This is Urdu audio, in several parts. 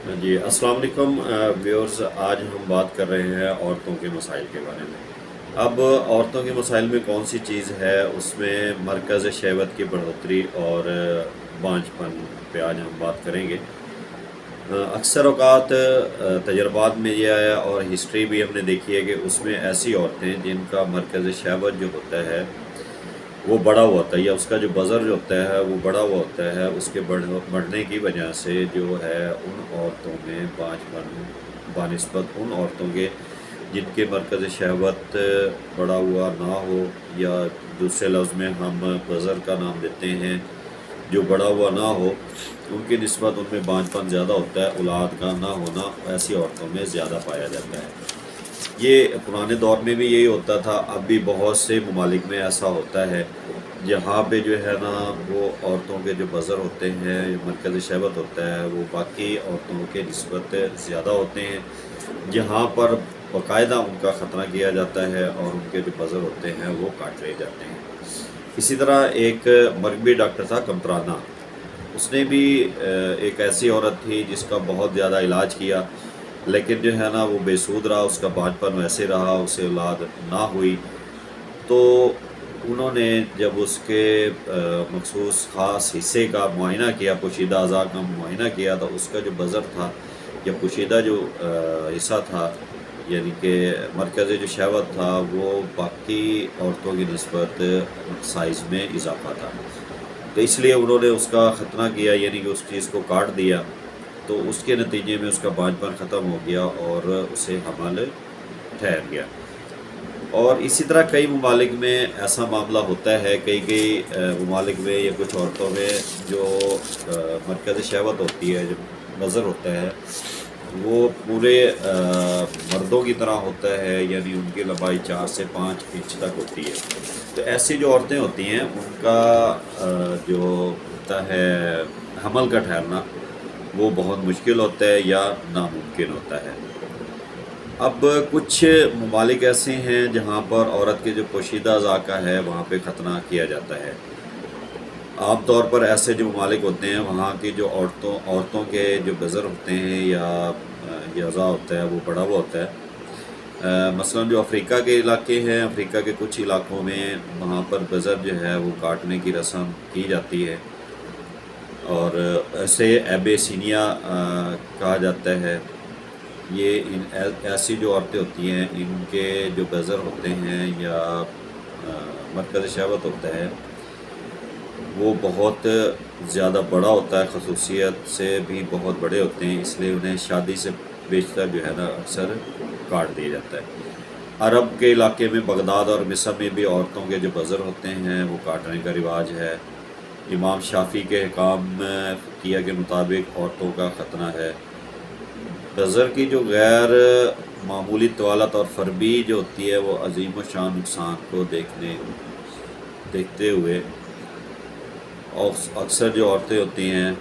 جی السلام علیکم ویورز، آج ہم بات کر رہے ہیں عورتوں کے مسائل کے بارے میں۔ اب عورتوں کے مسائل میں کون سی چیز ہے، اس میں مرکز شہوت کی بڑھوتری اور بانجھ پن پہ آج ہم بات کریں گے۔ اکثر اوقات تجربات میں یہ آیا اور ہسٹری بھی ہم نے دیکھی ہے کہ اس میں ایسی عورتیں جن کا مرکز شہوت جو ہوتا ہے وہ بڑا ہوا ہوتا ہے، یا اس کا جو بزر جو ہوتا ہے وہ بڑا ہوا ہوتا ہے، اس کے بڑھنے کی وجہ سے جو ہے ان عورتوں میں بانجھ پن بنسبت ان عورتوں کے جن کے مرکز شہوت بڑا ہوا نہ ہو، یا دوسرے لفظ میں ہم بزر کا نام دیتے ہیں، جو بڑا ہوا نہ ہو، ان کی نسبت ان میں بانجھ پن زیادہ ہوتا ہے۔ اولاد کا نہ ہونا ایسی عورتوں میں زیادہ پایا جاتا ہے۔ یہ پرانے دور میں بھی یہی ہوتا تھا، اب بھی بہت سے ممالک میں ایسا ہوتا ہے جہاں پہ جو ہے نا وہ عورتوں کے جو بزر ہوتے ہیں، مرکز شہوت ہوتا ہے، وہ باقی عورتوں کے نسبت زیادہ ہوتے ہیں، جہاں پر باقاعدہ ان کا خطرہ کیا جاتا ہے اور ان کے جو بزر ہوتے ہیں وہ کاٹ لے جاتے ہیں۔ اسی طرح ایک مغربی ڈاکٹر تھا کمپرانہ، اس نے بھی ایک ایسی عورت تھی جس کا بہت زیادہ علاج کیا، لیکن جو ہے نا وہ بے سود رہا، اس کا بانجھ پن ویسے رہا، اسے اولاد نہ ہوئی۔ تو انہوں نے جب اس کے مخصوص خاص حصے کا معائنہ کیا، پوشیدہ اعضاء کا معائنہ کیا، تو اس کا جو بزر تھا یا پوشیدہ جو حصہ تھا، یعنی کہ مرکز جو شہوت تھا، وہ باقی عورتوں کی نسبت سائز میں اضافہ تھا۔ تو اس لیے انہوں نے اس کا ختنہ کیا، یعنی کہ اس چیز کو کاٹ دیا، تو اس کے نتیجے میں اس کا بانجھ پن ختم ہو گیا اور اسے حمل ٹھہر گیا۔ اور اسی طرح کئی ممالک میں ایسا معاملہ ہوتا ہے، کئی ممالک میں یا کچھ عورتوں میں جو مرکز شہوت ہوتی ہے، جو نظر ہوتا ہے، وہ پورے مردوں کی طرح ہوتا ہے، یعنی ان کی لمبائی 4 سے 5 انچ تک ہوتی ہے۔ تو ایسی جو عورتیں ہوتی ہیں ان کا جو ہوتا ہے حمل کا ٹھہرنا وہ بہت مشکل ہوتا ہے یا ناممکن ہوتا ہے۔ اب کچھ ممالک ایسے ہیں جہاں پر عورت کے جو پوشیدہ اعضاء کا ہے وہاں پہ ختنہ کیا جاتا ہے۔ عام طور پر ایسے جو ممالک ہوتے ہیں وہاں کی جو عورتوں کے جو بزر ہوتے ہیں یا یہ اعضاء ہوتا ہے وہ بڑا ہوا ہوتا ہے۔ مثلا جو افریقہ کے علاقے ہیں، افریقہ کے کچھ علاقوں میں وہاں پر بزر جو ہے وہ کاٹنے کی رسم کی جاتی ہے، اور اسے ایبیسینیا کہا جاتا ہے۔ یہ ایسی جو عورتیں ہوتی ہیں ان کے جو بزر ہوتے ہیں یا مرکز شہوت ہوتا ہے وہ بہت زیادہ بڑا ہوتا ہے، خصوصیت سے بھی بہت بڑے ہوتے ہیں، اس لیے انہیں شادی سے بیشتر جو ہے نا اکثر کاٹ دیا جاتا ہے۔ عرب کے علاقے میں بغداد اور مصر میں بھی عورتوں کے جو بزر ہوتے ہیں وہ کاٹنے کا رواج ہے۔ امام شافعی کے احکام فقیہ کے مطابق عورتوں کا ختنہ ہے۔ بزر کی جو غیر معمولی طوالت اور فربی جو ہوتی ہے وہ عظیم و شان نقصان کو دیکھتے ہوئے اکثر جو عورتیں ہوتی ہیں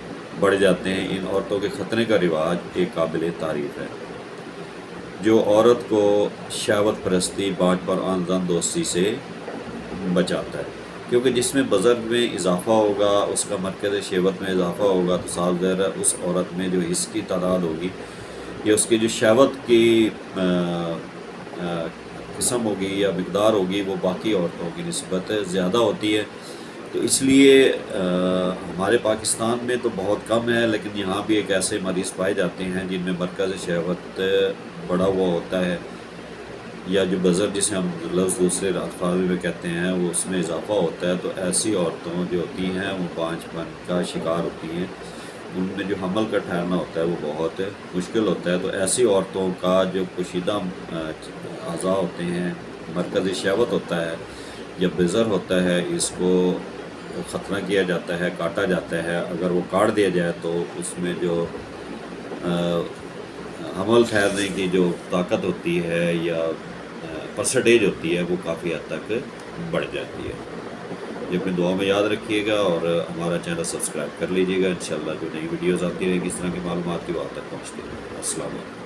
بڑھ جاتے ہیں۔ ان عورتوں کے ختنے کا رواج ایک قابل تعریف ہے جو عورت کو شہوت پرستی، بانجھ پر زن دوستی سے بچاتا ہے، کیونکہ جس میں بزر میں اضافہ ہوگا، اس کا مرکز شہوت میں اضافہ ہوگا، تو صاف ظاہر ہے اس عورت میں جو حص کی تعداد ہوگی یا اس کی جو شہوت کی قسم ہوگی یا مقدار ہوگی وہ باقی عورتوں کی نسبت زیادہ ہوتی ہے۔ تو اس لیے ہمارے پاکستان میں تو بہت کم ہے، لیکن یہاں بھی ایک ایسے مریض پائے جاتے ہیں جن میں مرکز شہوت بڑا ہوا ہوتا ہے، یا جو بزر جسے ہم لفظ دوسرے الفاظ میں کہتے ہیں وہ اس میں اضافہ ہوتا ہے۔ تو ایسی عورتوں جو ہوتی ہیں وہ بانجھ پن کا شکار ہوتی ہیں، ان میں جو حمل کا ٹھہرنا ہوتا ہے وہ بہت مشکل ہوتا ہے۔ تو ایسی عورتوں کا جو پوشیدہ اعضاء ہوتے ہیں، مرکز شہوت ہوتا ہے یا بزر ہوتا ہے، اس کو ختنہ کیا جاتا ہے، کاٹا جاتا ہے۔ اگر وہ کاٹ دیا جائے تو اس میں جو حمل ٹھہرنے کی جو طاقت ہوتی ہے یا پرسنٹیج ہوتی ہے وہ کافی حد تک بڑھ جاتی ہے۔ یہ اپنی دعا میں یاد رکھیے گا اور ہمارا چینل سبسکرائب کر لیجیے گا۔ انشاءاللہ جو نئی ویڈیوز آتی رہیں گی اس طرح کی معلومات کی وہ آپ تک پہنچتی رہیں گی۔ السلام علیکم۔